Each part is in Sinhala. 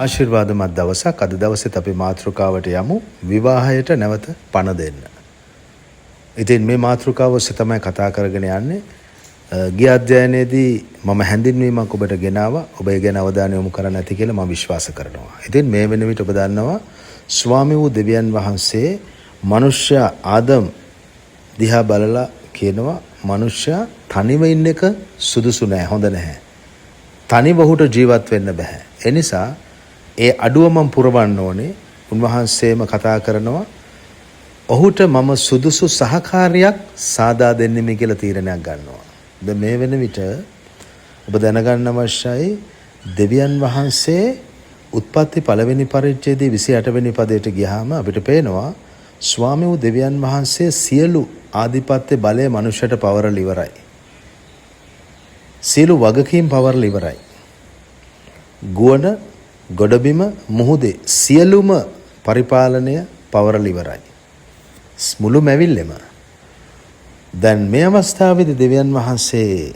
ආශිර්වාදමත් දවසක්. අද දවසේත් අපි මාතෘකාවට යමු විවාහයට නැවත පණ දෙන්න. ඉතින් මේ මාතෘකාව ඔස්සේ තමයි කතා කරගෙන යන්නේ. ගිය අධ්‍යයනයේදී මම හැඳින්වීමක් ඔබට ගෙනාවා. ඔබ ඒ ගැන අවධානය යොමු කරන්න ඇති කියලා මම විශ්වාස කරනවා. ඉතින් මේ වෙන විට ඔබ දන්නවා ස්වාමී වූ දෙවියන් වහන්සේ මනුෂ්‍ය ආදම් දිහා බලලා කියනවා මනුෂ්‍යයා තනිව ඉන්න එක සුදුසු නෑ, හොඳ නැහැ. තනිව ඔහුට ජීවත් වෙන්න බෑ. ඒ නිසා ඒ අඩුව මම පුරවන්න ඕනේ. උන්වහන්සේම කතා කරනවා ඔහුට මම සුදුසු සහකාරියක් සාදා දෙන්නෙමි කියලා තීරණයක් ගන්නවා. දැන් මේ වෙන විට ඔබ දැනගන්න අවශ්‍යයි දෙවියන් වහන්සේ උත්පත්ති පළවෙනි පරිච්ඡේදයේ 28 වෙනි පදයට ගියාම අපිට පේනවා ස්වාමී වූ දෙවියන් වහන්සේ සියලු ආධිපත්‍ය බලය මනුෂ්‍යයට පවරලා ඉවරයි. සියලු වගකීම් පවරලා ඉවරයි. ගුවන, ගොඩබිම, මුහුදේ සියලුම පරිපාලනය පවරලා ඉවරයි. මුළු මැවිල්ලෙම. දැන් මේ අවස්ථාවේදී දෙවියන් වහන්සේ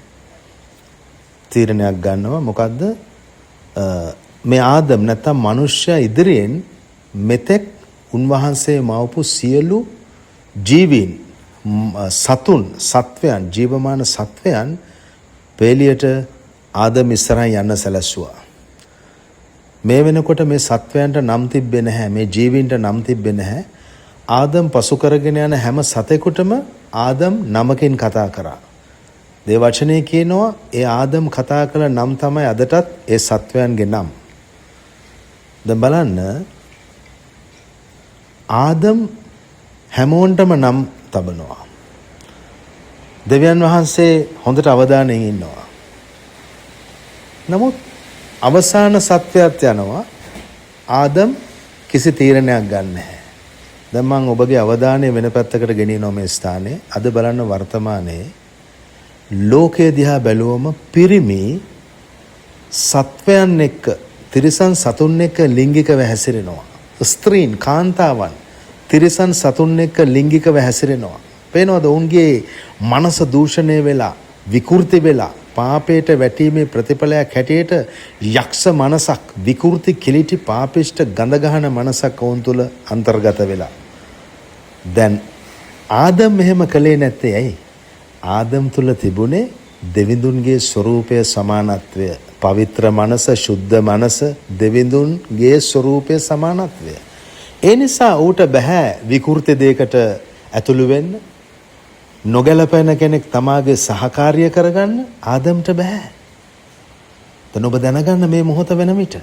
තීරණයක් ගන්නවා. මොකද්ද? මේ ආදම් නැත්තම් මනුෂ්‍යයා ඉදිරියෙන් මෙතෙක් උන්වහන්සේ මවපු සියලු ජීවීන්, සතුන්, සත්වයන්, ජීවමාන සත්වයන් පෙළියට ආදම් ඉස්සරහින් යන්න සැලැස්සුවා. මේ වෙනකොට මේ සත්වයන්ට නම් තිබ්බේ නැහැ, මේ ජීවීන්ට නම් තිබ්බේ නැහැ. ආදම් පසු කරගෙන යන හැම සතෙකුටම ආදම් නමකින් කතා කරා. දේවචනයේ කියනවා ඒ ආදම් කතා කළ නම් තමයි අදටත් ඒ සත්වයන්ගේ නම්. දැන් බලන්න ආදම් හැමෝන්ටම නම් තබනවා. දෙවියන් වහන්සේ හොඳට අවධානයෙන් ඉන්නවා. නමුත් අවසාන සත්‍යයත් යනවා ආදම් කිසි තීරණයක් ගන්න නැහැ. දැන් මම ඔබගේ අවධානය වෙන පැත්තකට ගෙනියනවා මේ ස්ථානයේ. අද බලන්න වර්තමානයේ ලෝකයේ දිහා බැලුවම පිරිමි සත්වයන් එක්ක, තිරිසන් සතුන් එක්ක ලිංගිකව හැසිරෙනවා. ස්ත්‍රීන්, කාන්තාවන් තිරිසන් සතුන් එක්ක ලිංගිකව හැසිරෙනවා. පේනවද? ඔවුන්ගේ මනස දූෂණය වෙලා, විකෘති වෙලා, පාපයට වැටීමේ ප්‍රතිඵලයක් හැටියට යක්ෂ මනසක්, විකෘති, කිලිටි, පාපිෂ්ඨ, ගඳ ගහන මනසක් ඔවුන් තුල අන්තර්ගත වෙලා. දැන් ආදම් මෙහෙම කළේ නැත්තේ ඇයි? ආදම් තුල තිබුණේ දෙවිඳුන්ගේ ස්වરૂපය, සමානත්වය, පවිත්‍ර මනස, ශුද්ධ මනස, දෙවිඳුන්ගේ ස්වરૂපය, සමානත්වය. ඒ නිසා ඌට බෑ විකෘති දෙයකට ඇතුළු වෙන්න. නොගැලපෙන කෙනෙක් තමාගේ සහකාරිය කරගන්න ආදම්ට බෑ. දැන් ඔබ දැනගන්න මේ මොහොත වෙන විට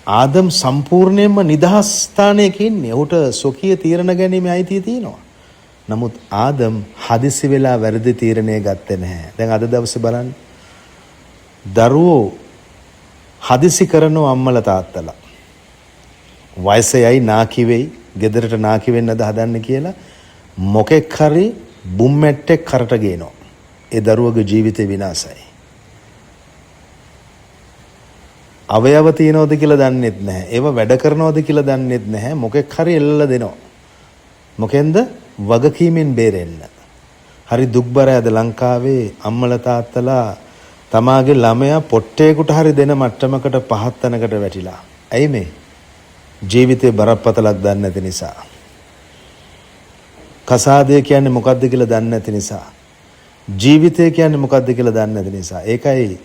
ආදම් සම්පූර්ණයෙන්ම නිදහස් ස්ථානයක ඉන්නේ. ඌට සොකීය තීරණ ගැනීමේ අයිතිය තියෙනවා. නමුත් ආදම් හදිසි වෙලා වැරදි තීරණය ගත්තේ නැහැ. දැන් අද දවසේ බලන්න දරුවෝ හදිසි කරන අම්මලා තාත්තලා වයසෙයි නාකි වෙයි, ගෙදරට නාකි වෙන්නද හදන්නේ කියලා මොකෙක් හරි බුම්මැට්ටෙක් කරට ගේනවා. ඒ දරුවගේ ජීවිතේ විනාශයි. අවයව තියනවද කියලා දන්නෙත් නැහැ. ඒව වැඩ කරනවද කියලා දන්නෙත් නැහැ. මොකෙක් හරි එල්ලලා දෙනවා. මොකෙන්ද? වගකීමෙන් බේරෙන්න. හරි දුක්බරයි අද ලංකාවේ අම්මලා තාත්තලා තමාගේ ළමයා පොට්ටේකට හරි දෙන මට්ටමකට පහත් තැනකට වැටිලා. ඇයි මේ? ජීවිතේ බරපතලක් දන්නේ නැති නිසා. කසාදය කියන්නේ මොකද්ද කියලා දන්නේ නැති නිසා. ජීවිතය කියන්නේ මොකද්ද කියලා දන්නේ නැති නිසා. ඒකයි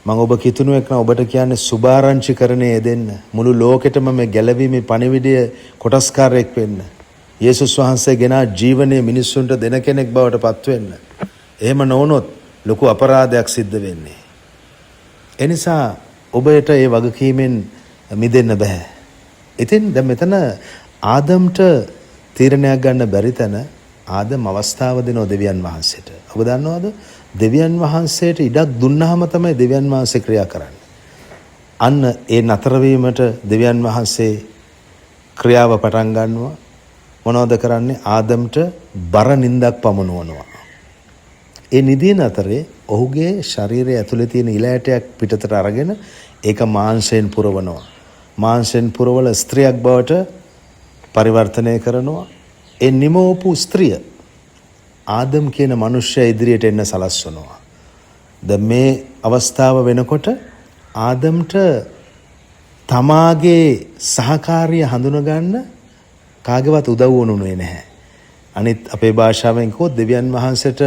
මම ඔබ කිතුණු එක්කන ඔබට කියන්නේ සුභාරංචිකරණයේ දෙන්න. මුළු ලෝකෙටම මේ ගැලවීමේ පණිවිඩය කොටස්කාරයෙක් වෙන්න. යේසුස් වහන්සේ ගෙනා ජීවනයේ මිනිස්සුන්ට දෙන කෙනෙක් බවට පත් වෙන්න. එහෙම නොවුනොත් ලොකු අපරාධයක් සිද්ධ වෙන්නේ. ඒ නිසා ඔබට ඒ වගකීමෙන් මිදෙන්න බෑ. ඉතින් දැන් මෙතන ආදම්ට තීරණයක් ගන්න බැරි තැන ආදම් අවස්ථාව දෙනවා දෙවියන් වහන්සේට. ඔබ දන්නවද? දෙවියන් වහන්සේට ඉඩක් දුන්නාම තමයි දෙවියන් වහන්සේ ක්‍රියා කරන්නේ. අන්න ඒ නතර වීමට දෙවියන් වහන්සේ ක්‍රියාව පටන් ගන්නවා. මොනවද කරන්නේ? ආදම්ට බර නින්දක් පමුණුවනවා. ඒ නිදින අතරේ ඔහුගේ ශරීරය ඇතුලේ තියෙන ඉල ඇටයක් පිටතට අරගෙන ඒක මාංශයෙන් පුරවනවා. මාංශයෙන් පුරවල ස්ත්‍රියක් බවට පරිවර්තනය කරනවා. ඒ නිමෝපු ස්ත්‍රිය ආදම් කියන මනුෂ්‍යයා ඉදිරියට එන්න සලස්වනවා. දැන් මේ අවස්ථාව වෙනකොට ආදම්ට තමාගේ සහකාරිය හඳුනගන්න කාගේවත් උදව් වුණේ නැහැ. අනිත් අපේ භාෂාවෙන් කිව්වොත් දෙවියන් වහන්සේට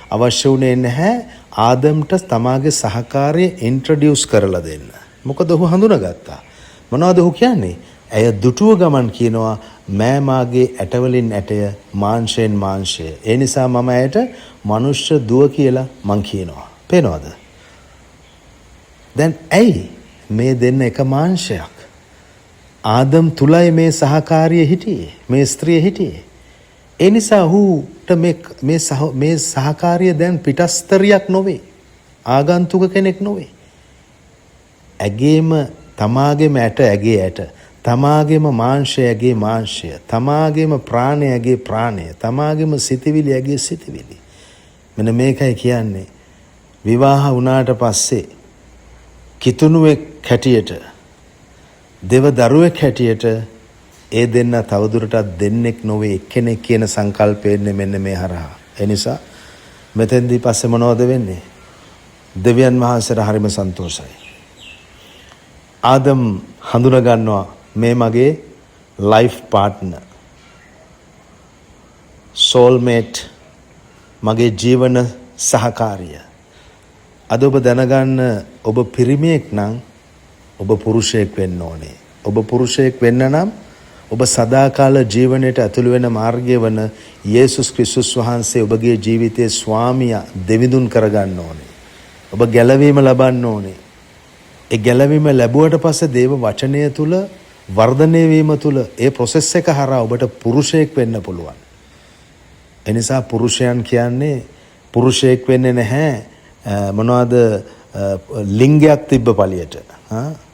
අවශ්‍ය වුණේ නැහැ ආදම්ට තමාගේ සහකාරිය ඉන්ට්‍රොඩියුස් කරලා දෙන්න. මොකද ඔහු හඳුනාගත්තා. මොනවද ඔහු කියන්නේ? ඇය දුටුව ගමන් කියනවා මෑ මාගේ ඇටවලින් ඇටය මාංශයෙන් මාංශය. ඒ නිසා මම ඇයට මනුෂ්‍ය දුව කියලා මං කියනවා. පේනවද? දැන් ඇයි මේ දෙන්න එක මාංශයක්? ආදම් තුලයි මේ සහකාරිය හිටියේ. මේ ස්ත්‍රිය හිටියේ. ඒ නිසා ඔහුට මේ සහකාරිය දැන් පිටස්තරියක් නොවේ. ආගන්තුක කෙනෙක් නොවේ. ඇගේම තමාගේම ඇට ඇගේ ඇට. තමාගේම මාංශය ඇගේ මාංශය. තමාගේම ප්‍රාණය ඇගේ ප්‍රාණය. තමාගේම සිතිවිලි ඇගේ සිතිවිලි. මෙන්න මේකයි කියන්නේ විවාහ වුණාට පස්සේ කිතුණුවෙක් හැටියට දෙව දරුවෙක් හැටියට ඒ දෙන්න තවදුරටත් දෙන්නෙක් නොවේ එක්කෙනෙක් කියන සංකල්පය එන්නේ මෙන්න මේ හරහා. ඒ නිසා මෙතෙන්දී පස්සේ මොනවද වෙන්නේ? දෙවියන් වහන්සේට හරිම සන්තෝෂයි. ආදම් හඳුනා ගන්නවා මේ මගේ ලයිෆ් පාර්ට්නර්, සෝල්මේට්, මගේ ජීවන සහකාරිය. අද ඔබ දැනගන්න ඔබ පිරිමියෙක් නම් ඔබ පුරුෂයෙක් වෙන්න ඕනේ. ඔබ පුරුෂයෙක් වෙන්න නම් ඔබ සදාකාල ජීවනයට ඇතුළු වෙන මාර්ගය වන යේසුස් ක්‍රිස්තුස් වහන්සේ ඔබගේ ජීවිතයේ ස්වාමියා දෙවිඳුන් කරගන්න ඕනේ. ඔබ ගැලවීම ලබන්න ඕනේ. ඒ ගැලවීම ලැබුවට පස්සේ දේව වචනය තුල වර්ධනය වීම තුල ඒ ප්‍රොසෙස් එක හරහා ඔබට පුරුෂයෙක් වෙන්න පුළුවන්. ඒ නිසා පුරුෂයන් කියන්නේ පුරුෂයෙක් වෙන්නේ නැහැ මොනවද ලිංගයක් තිබ්බ පළියට.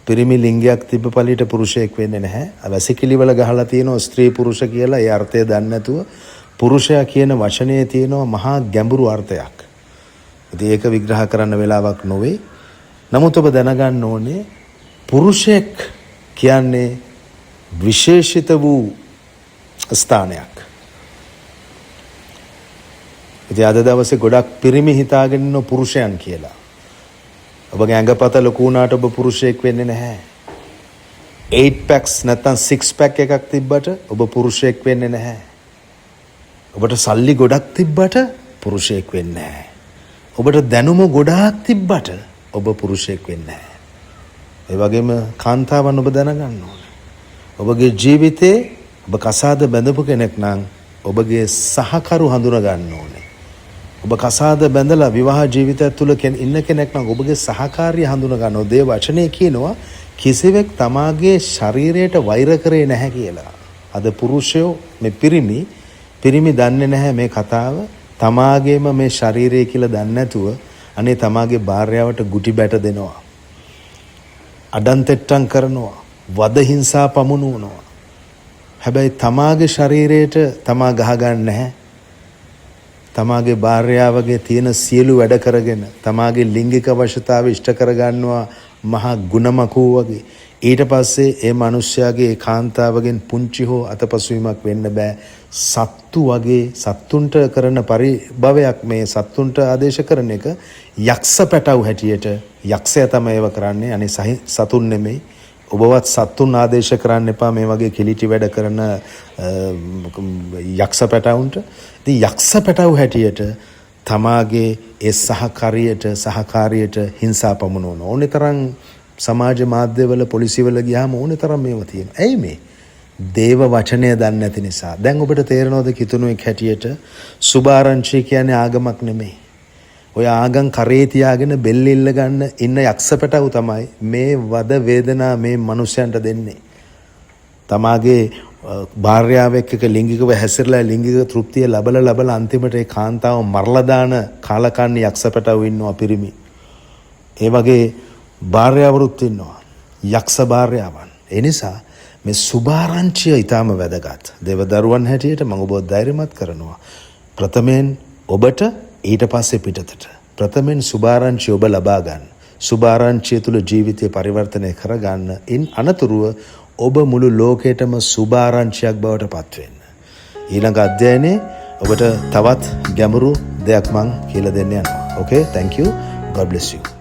පිරිමි ලිංගයක් තිබ්බ පළියට පුරුෂයෙක් වෙන්නේ නැහැ. වැසිකිලි වල ගහලා තියෙනවා ස්ත්‍රී පුරුෂ කියලා. ඒ අර්ථය දන්නේ නැතුව පුරුෂයා කියන වචනේ තියෙනවා මහා ගැඹුරු අර්ථයක්. ඉතින් ඒක විග්‍රහ කරන්න වෙලාවක් නොවේ. නමුත් ඔබ දැනගන්න ඕනේ පුරුෂයෙක් කියන්නේ විශේෂිත වූ ස්ථානයක්. ඉතින් අද දවසේ ගොඩක් පිරිමි හිතාගෙන ඉන්න පුරුෂයන් කියලා. ඔබගේ ඇඟපත ලොකු වුණාට ඔබ පුරුෂයෙක් වෙන්නේ නැහැ. 8 packs නැත්නම් 6 pack එකක් තිබ්බට ඔබ පුරුෂයෙක් වෙන්නේ නැහැ. ඔබට සල්ලි ගොඩක් තිබ්බට පුරුෂයෙක් වෙන්නේ නැහැ. ඔබට දැනුම ගොඩාක් තිබ්බට ඔබ පුරුෂයෙක් වෙන්නේ නැහැ. ඒ වගේම කාන්තාවන් ඔබ දැනගන්න ඕනේ. ඔබගේ ජීවිතේ ඔබ කසාද බැඳපු කෙනෙක් නම් ඔබගේ සහකරු හඳුනා ගන්න ඕනේ. ඔබ කසාද බැඳලා විවාහ ජීවිතය තුළ ඉන්න කෙනෙක් නම් ඔබගේ සහකාරිය හඳුනා ගන්න ඕනේ. ඒ වචනේ කියනවා කිසිවෙක් තමාගේ ශරීරයට වෛර කරේ නැහැ කියලා. අද පුරුෂයෝ මේ පිරිමි දන්නේ නැහැ මේ කතාව. තමාගේම මේ ශරීරය කියලා දන්නේ නැතුව අනේ තමාගේ භාර්යාවට ගුටි බැට දෙනවා. අඩන්තෙට්ටම් කරනවා. වද හිංසා පමුණුවනවා. හැබැයි තමාගේ ශරීරයට තමා ගහ ගන්න නැහැ. තමාගේ භාර්යාවගේ තියෙන සියලු වැඩ කරගෙන තමාගේ ලිංගික අවශ්‍යතාවය ඉෂ්ට කරගන්නවා මහා ගුණමකෝ වගේ. ඊට පස්සේ ඒ මිනිස්යාගේ කාන්තාවගෙන් පුංචි හෝ අතපසුවීමක් වෙන්න බෑ. සත්තු වගේ සත්තුන්ට කරන පරිභවයක් මේ සත්තුන්ට ආදේශ කරන එක යක්ෂ පැටව් හැටියට යක්ෂයා තමයි ඒව කරන්නේ. අනේ සතුන් නෙමෙයි. ඔබවත් සත්තුන් ආදේශ කරන්න එපා මේ වගේ කිලිටි වැඩ කරන යක්ෂ පැටවුන්ට. ඉතින් යක්ෂ පැටව් හැටියට තමාගේ ඒ සහකාරියට හිංසා පමුණවන ඕනේ තරම් සමාජ මාධ්‍යවල පොලිසිවල ගියාම ඕනේ තරම් මේවා තියෙනවා. ඇයි මේ? දේව වචනය දන්නේ නැති නිසා. දැන් ඔබට තේරෙනවද කිතුණුවෙක් හැටියට සුභාරංචි කියන්නේ ආගමක් නෙමෙයි. ඔය ආගම් කරේ තියාගෙන බෙල්ල ඉල්ල ගන්න ඉන්න යක්ෂ පැටවු තමයි මේ වද වේදනා මේ මිනිස්යන්ට දෙන්නේ. තමාගේ භාර්යාව එක්ක ලිංගිකව හැසිරලා ලිංගික තෘප්තිය ලබලා අන්තිමට ඒ කාන්තාව මරලා දාන කාලකන්ණි යක්ෂ පැටවු ඉන්නවා පිරිමි. ඒ වගේ භාර්යාවරුත් ඉන්නවා. යක්ෂ භාර්යාවන්. ඒ නිසා මේ සුභාරංචිය ඊටම වැදගත්. දේවදරුවන් හැටියට මම ඔබව ධෛර්යමත් කරනවා. ප්‍රථමයෙන් ඔබට ඊට පස්සේ පිටතට. ප්‍රථමයෙන් සුභාරංචිය ඔබ ලබා ගන්න. සුභාරංචිය තුල ජීවිතය පරිවර්තනය කරගන්න. ඉන් අනතුරුව ඔබ මුළු ලෝකයටම සුභාරංචියක් බවට පත් වෙන්න. ඊළඟ අධ්‍යයනයේ ඔබට තවත් ගැඹුරු දෙයක් මං කියලා දෙන්න යනවා. Okay, thank you. God bless you.